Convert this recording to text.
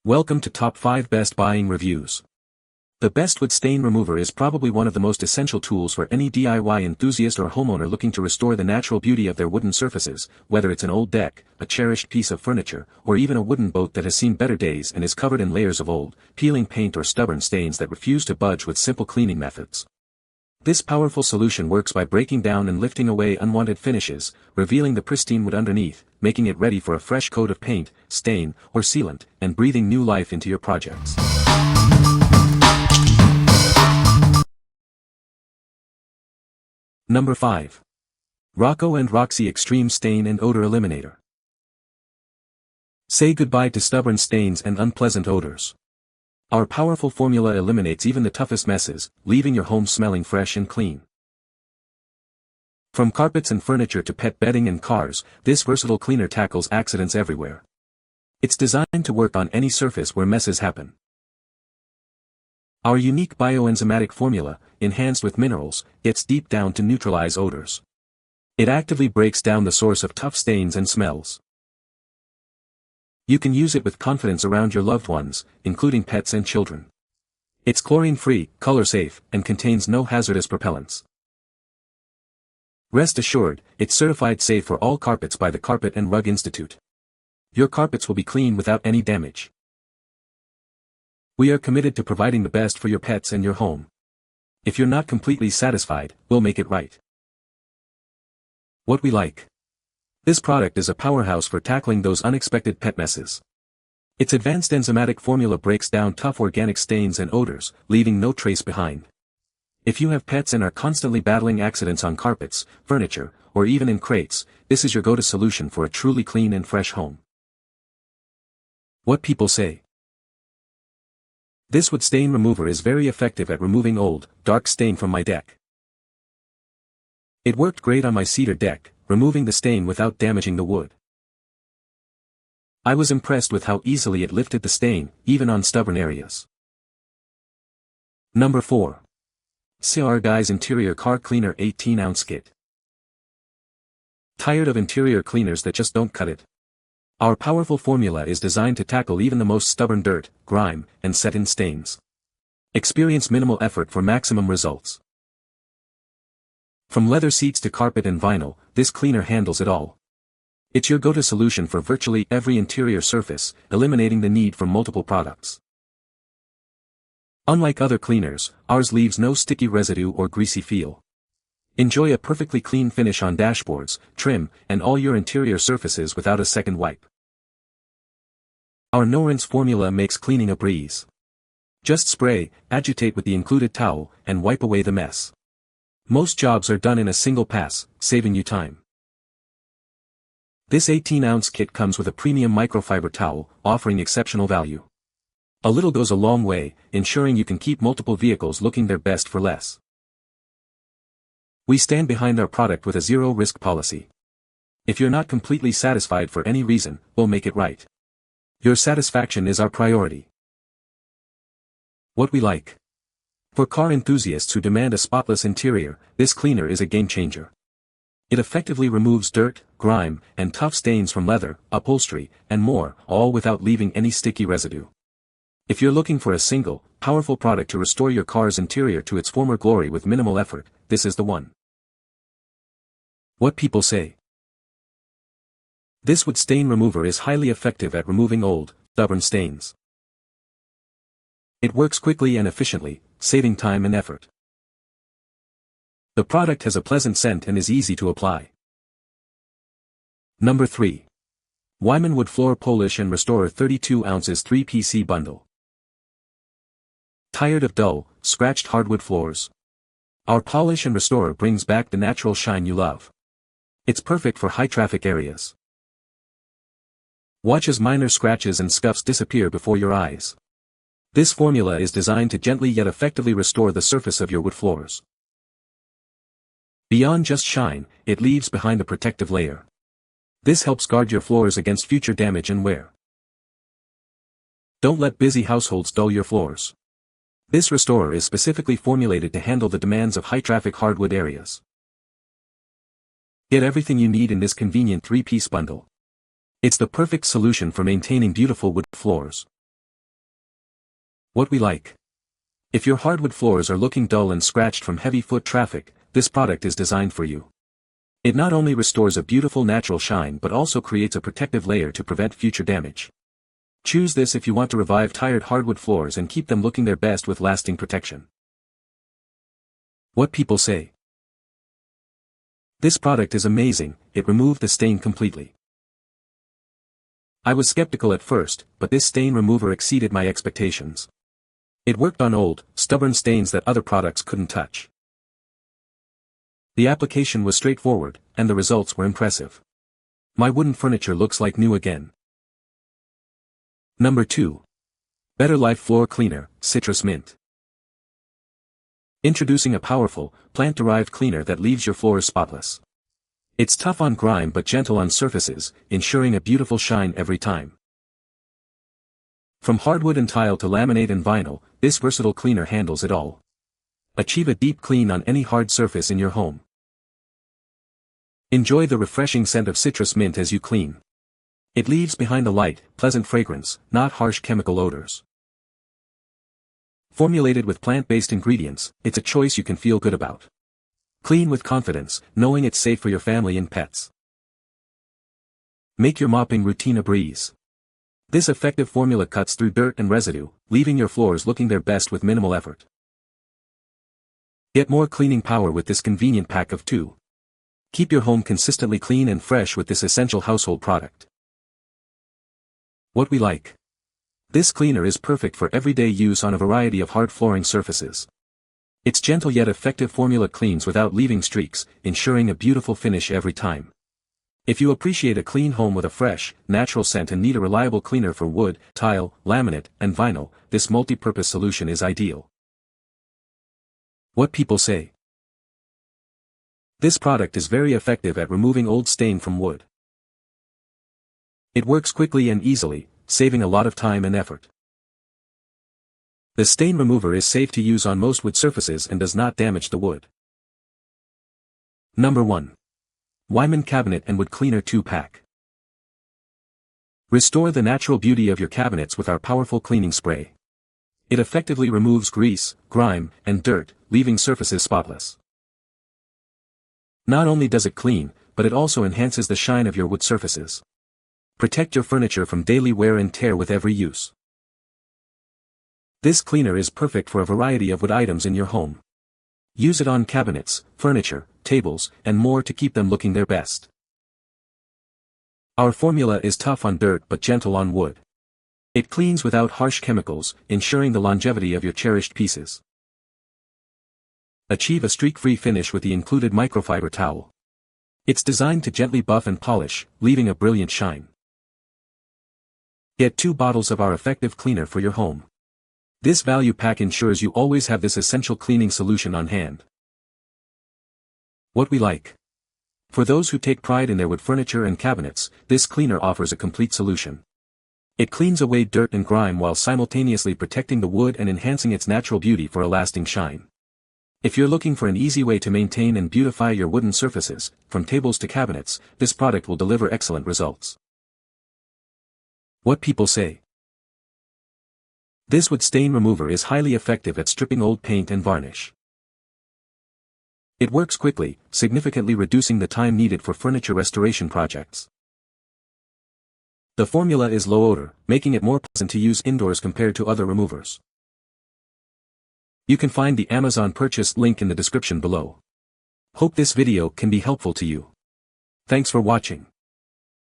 Welcome to Top 5 Best Buying Reviews. The best wood stain remover is probably one of the most essential tools for any DIY enthusiast or homeowner looking to restore the natural beauty of their wooden surfaces, whether it's an old deck, a cherished piece of furniture, or even a wooden boat that has seen better days and is covered in layers of old, peeling paint or stubborn stains that refuse to budge with simple cleaning methods. This powerful solution works by breaking down and lifting away unwanted finishes, revealing the pristine wood underneath, making it ready for a fresh coat of paint, stain, or sealant, and breathing new life into your projects. Number 5. Rocco and Roxie Extreme Stain and Odor Eliminator. Say goodbye to stubborn stains and unpleasant odors. Our powerful formula eliminates even the toughest messes, leaving your home smelling fresh and clean. From carpets and furniture to pet bedding and cars, this versatile cleaner tackles accidents everywhere. It's designed to work on any surface where messes happen. Our unique bioenzymatic formula, enhanced with minerals, gets deep down to neutralize odors. It actively breaks down the source of tough stains and smells. You can use it with confidence around your loved ones, including pets and children. It's chlorine-free, color-safe, and contains no hazardous propellants. Rest assured, it's certified safe for all carpets by the Carpet and Rug Institute. Your carpets will be clean without any damage. We are committed to providing the best for your pets and your home. If you're not completely satisfied, we'll make it right. What we like. This product is a powerhouse for tackling those unexpected pet messes. Its advanced enzymatic formula breaks down tough organic stains and odors, leaving no trace behind. If you have pets and are constantly battling accidents on carpets, furniture, or even in crates, this is your go-to solution for a truly clean and fresh home. What people say. This wood stain remover is very effective at removing old, dark stain from my deck. It worked great on my cedar deck, removing the stain without damaging the wood. I was impressed with how easily it lifted the stain, even on stubborn areas. Number 4. CR Interior Car Cleaner 18-ounce Kit. Tired of interior cleaners that just don't cut it? Our powerful formula is designed to tackle even the most stubborn dirt, grime, and set-in stains. Experience minimal effort for maximum results. From leather seats to carpet and vinyl, this cleaner handles it all. It's your go-to solution for virtually every interior surface, eliminating the need for multiple products. Unlike other cleaners, ours leaves no sticky residue or greasy feel. Enjoy a perfectly clean finish on dashboards, trim, and all your interior surfaces without a second wipe. Our no-rinse formula makes cleaning a breeze. Just spray, agitate with the included towel, and wipe away the mess. Most jobs are done in a single pass, saving you time. This 18-ounce kit comes with a premium microfiber towel, offering exceptional value. A little goes a long way, ensuring you can keep multiple vehicles looking their best for less. We stand behind our product with a zero-risk policy. If you're not completely satisfied for any reason, we'll make it right. Your satisfaction is our priority. What we like. For car enthusiasts who demand a spotless interior, this cleaner is a game-changer. It effectively removes dirt, grime, and tough stains from leather, upholstery, and more, all without leaving any sticky residue. If you're looking for a single, powerful product to restore your car's interior to its former glory with minimal effort, this is the one. What people say. This wood stain remover is highly effective at removing old, stubborn stains. It works quickly and efficiently, saving time and effort. The product has a pleasant scent and is easy to apply. Number 3. Weiman Wood Floor Polish and Restore 32 ounces 3PC Bundle. Tired of dull, scratched hardwood floors? Our Polish and Restore brings back the natural shine you love. It's perfect for high-traffic areas. Watch as minor scratches and scuffs disappear before your eyes. This formula is designed to gently yet effectively restore the surface of your wood floors. Beyond just shine, it leaves behind a protective layer. This helps guard your floors against future damage and wear. Don't let busy households dull your floors. This restorer is specifically formulated to handle the demands of high-traffic hardwood areas. Get everything you need in this convenient 3-piece bundle. It's the perfect solution for maintaining beautiful wood floors. What we like. If your hardwood floors are looking dull and scratched from heavy foot traffic, this product is designed for you. It not only restores a beautiful natural shine but also creates a protective layer to prevent future damage. Choose this if you want to revive tired hardwood floors and keep them looking their best with lasting protection. What people say. This product is amazing, it removed the stain completely. I was skeptical at first, but this stain remover exceeded my expectations. It worked on old, stubborn stains that other products couldn't touch. The application was straightforward, and the results were impressive. My wooden furniture looks like new again. Number 2. Better Life Floor Cleaner, Citrus Mint. Introducing a powerful, plant-derived cleaner that leaves your floors spotless. It's tough on grime but gentle on surfaces, ensuring a beautiful shine every time. From hardwood and tile to laminate and vinyl, this versatile cleaner handles it all. Achieve a deep clean on any hard surface in your home. Enjoy the refreshing scent of citrus mint as you clean. It leaves behind a light, pleasant fragrance, not harsh chemical odors. Formulated with plant-based ingredients, it's a choice you can feel good about. Clean with confidence, knowing it's safe for your family and pets. Make your mopping routine a breeze. This effective formula cuts through dirt and residue, leaving your floors looking their best with minimal effort. Get more cleaning power with this convenient pack of 2. Keep your home consistently clean and fresh with this essential household product. What we like. This cleaner is perfect for everyday use on a variety of hard flooring surfaces. Its gentle yet effective formula cleans without leaving streaks, ensuring a beautiful finish every time. If you appreciate a clean home with a fresh, natural scent and need a reliable cleaner for wood, tile, laminate, and vinyl, this multi-purpose solution is ideal. What people say. This product is very effective at removing old stain from wood. It works quickly and easily, saving a lot of time and effort. The stain remover is safe to use on most wood surfaces and does not damage the wood. Number 1. Weiman Cabinet and Wood Cleaner 2-pack. Restore the natural beauty of your cabinets with our powerful cleaning spray. It effectively removes grease, grime, and dirt, leaving surfaces spotless. Not only does it clean, but it also enhances the shine of your wood surfaces. Protect your furniture from daily wear and tear with every use. This cleaner is perfect for a variety of wood items in your home. Use it on cabinets, furniture, tables, and more to keep them looking their best. Our formula is tough on dirt but gentle on wood. It cleans without harsh chemicals, ensuring the longevity of your cherished pieces. Achieve a streak-free finish with the included microfiber towel. It's designed to gently buff and polish, leaving a brilliant shine. Get 2 bottles of our effective cleaner for your home. This value pack ensures you always have this essential cleaning solution on hand. What we like. For those who take pride in their wood furniture and cabinets, this cleaner offers a complete solution. It cleans away dirt and grime while simultaneously protecting the wood and enhancing its natural beauty for a lasting shine. If you're looking for an easy way to maintain and beautify your wooden surfaces, from tables to cabinets, this product will deliver excellent results. What people say. This wood stain remover is highly effective at stripping old paint and varnish. It works quickly, significantly reducing the time needed for furniture restoration projects. The formula is low odor, making it more pleasant to use indoors compared to other removers. You can find the Amazon purchase link in the description below. Hope this video can be helpful to you. Thanks for watching.